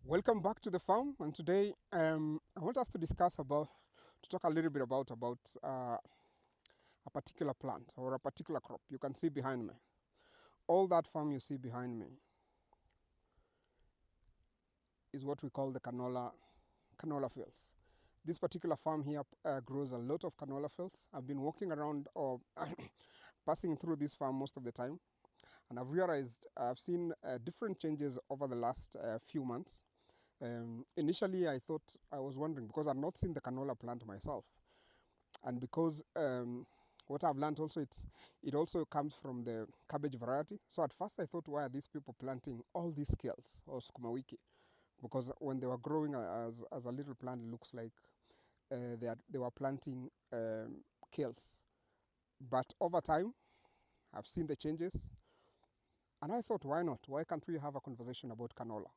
Welcome back to the farm, and today I want us to talk a little bit about a particular plant or a particular crop. You can see behind me, all that farm you see behind me is what we call the canola fields. This particular farm here grows a lot of canola fields. I've been walking around or passing through this farm most of the time, and I've seen different changes over the last few months. Initially, I was wondering because I've not seen the canola plant myself, and because what I've learned also it also comes from the cabbage variety. So at first I thought, why are these people planting all these kales or sukuma wiki? Because when they were growing as a little plant, it looks like they were planting kales. But over time, I've seen the changes, and I thought, why not? Why can't we have a conversation about canola?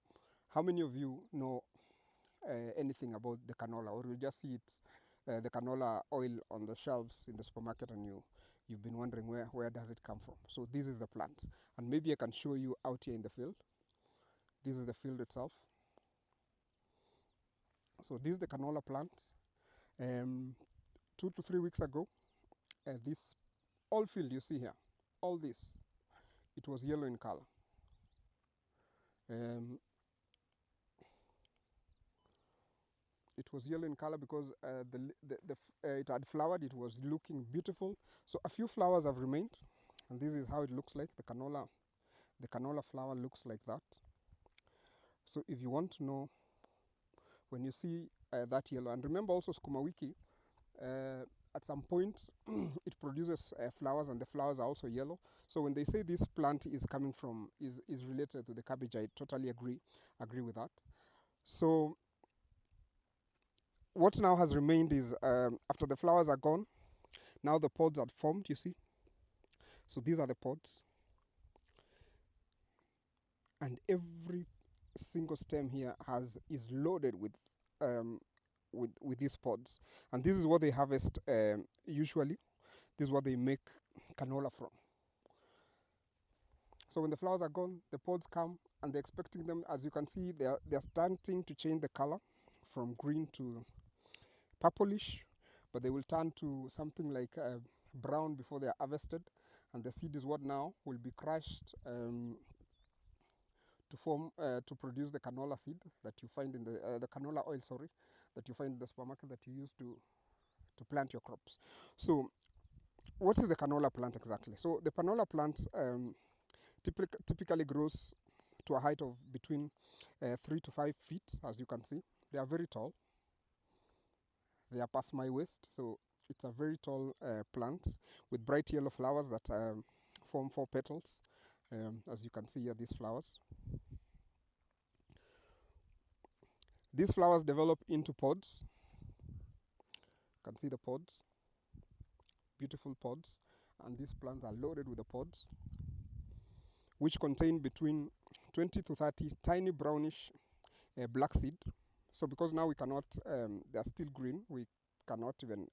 How many of you know anything about the canola, or you just see the canola oil on the shelves in the supermarket, and you've been wondering where does it come from? So this is the plant, and maybe I can show you out here in the field. This is the field itself. So this is the canola plant. Um, 2 to 3 weeks ago, this all field you see here, all this, it was yellow in color. Um, it was yellow in color because it had flowered. It was looking beautiful. So a few flowers have remained, and this is how it looks like. The canola flower looks like that. So if you want to know, when you see that yellow, and remember also sukuma wiki, at some point it produces flowers, and the flowers are also yellow. So when they say this plant is coming from is related to the cabbage, I totally agree with that. So what now has remained is after the flowers are gone, now the pods are formed. You see, so these are the pods, and every single stem here is loaded um, with these pods, and this is what they harvest usually. This is what they make canola from. So when the flowers are gone, the pods come, and they're expecting them. As you can see, they're starting to change the color from green to purplish, but they will turn to something like brown before they are harvested. And the seed is what now will be crushed to produce the canola seed that you find in the canola oil, sorry, that you find in the supermarket that you use to plant your crops. So what is the canola plant exactly? So the canola plant typically grows to a height of between 3 to 5 feet. As you can see, they are very tall. They are past my waist, so it's a very tall plant with bright yellow flowers that form 4 petals. As you can see here, these flowers. These flowers develop into pods. You can see the pods, beautiful pods, and these plants are loaded with the pods, which contain between 20 to 30 tiny brownish black seed. So because now we cannot, they're still green, we cannot even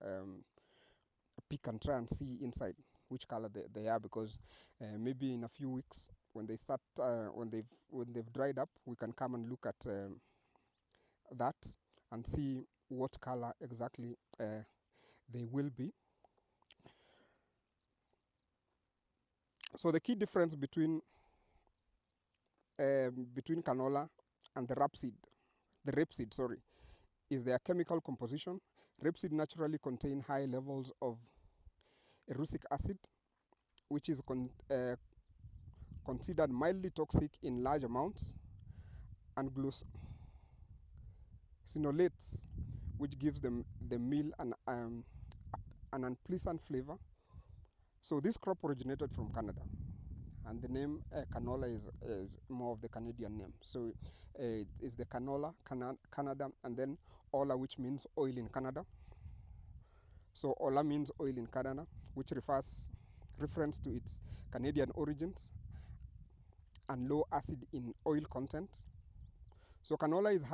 pick and try and see inside which color they are, because maybe in a few weeks when they start, when they've dried up, we can come and look at that and see what color exactly they will be. So the key difference between canola and the rapeseed, sorry, is their chemical composition. Rapeseed naturally contain high levels of erucic acid, which is considered mildly toxic in large amounts, and glucosinolates, which gives them the meal an unpleasant flavor. So this crop originated from Canada, and the name canola is more of the Canadian name. So it's the canola, Canada, and then ola, which means oil in Canada. So ola means oil in Canada, which reference to its Canadian origins and low acid in oil content. So canola is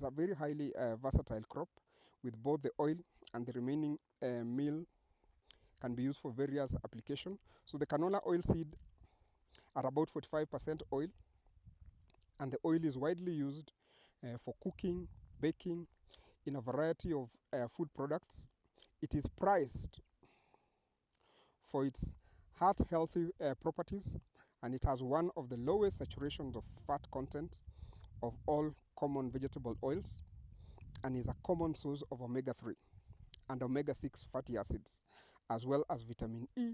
a very highly versatile crop, with both the oil and the remaining meal can be used for various applications. So the canola oil seed are about 45% oil, and the oil is widely used for cooking, baking, in a variety of food products. It is prized for its heart healthy properties, and it has one of the lowest saturations of fat content of all common vegetable oils, and is a common source of omega-3 and omega-6 fatty acids, as well as vitamin E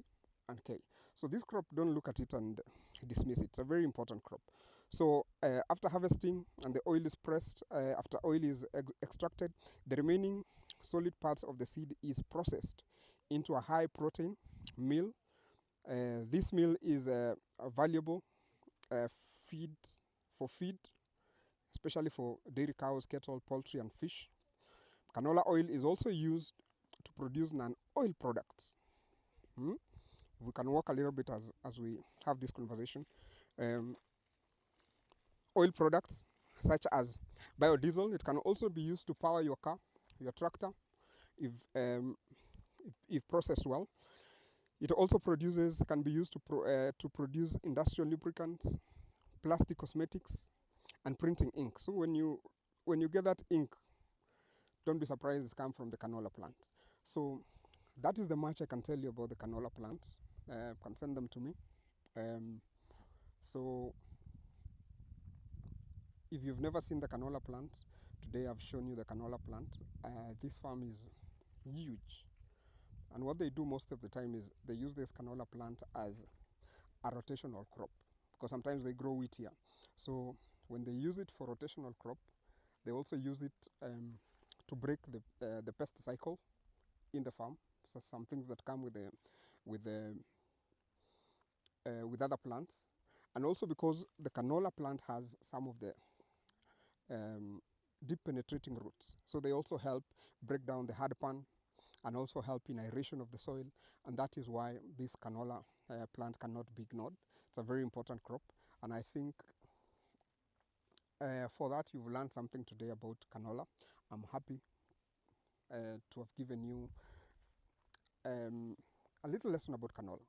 and K. So this crop, don't look at it and dismiss it. It's a very important crop. So after harvesting and the oil is pressed, after oil is extracted, the remaining solid parts of the seed is processed into a high protein meal. This meal is a valuable feed feed, especially for dairy cows, cattle, poultry, and fish. Canola oil is also used to produce non-oil products. Hmm? We can walk a little bit as we have this conversation. Um, Oil products such as biodiesel, it can also be used to power your car, your tractor, if, um, if processed well. It also can be used to produce industrial lubricants, plastic cosmetics, and printing ink. So when you get that ink, don't be surprised it's come from the canola plant. So that is the much I can tell you about the canola plants. Can send them to me. So if you've never seen the canola plant, today I've shown you the canola plant. This farm is huge, and what they do most of the time is they use this canola plant as a rotational crop, because sometimes they grow wheat here. So when they use it for rotational crop, they also use it to break the pest cycle in the farm. So some things that come with the with other plants, and also because the canola plant has some of the deep penetrating roots, so they also help break down the hard pan and also help in aeration of the soil, and that is why this canola plant cannot be ignored. It's a very important crop, and I think for that you've learned something today about canola. I'm happy to have given you a little lesson about canola.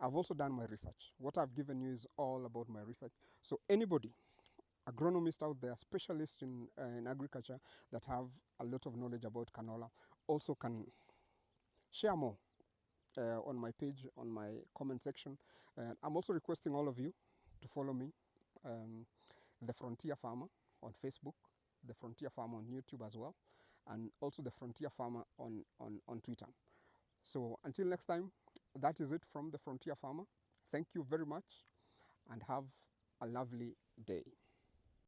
I've also done my research. What I've given you is all about my research. So anybody, agronomists out there, specialists in agriculture that have a lot of knowledge about canola, also can share more on my page, on my comment section. I'm also requesting all of you to follow me, The Frontier Farmer on Facebook, The Frontier Farmer on YouTube as well, and also The Frontier Farmer on Twitter. So until next time, that is it from The Frontier Farmer. Thank you very much and have a lovely day.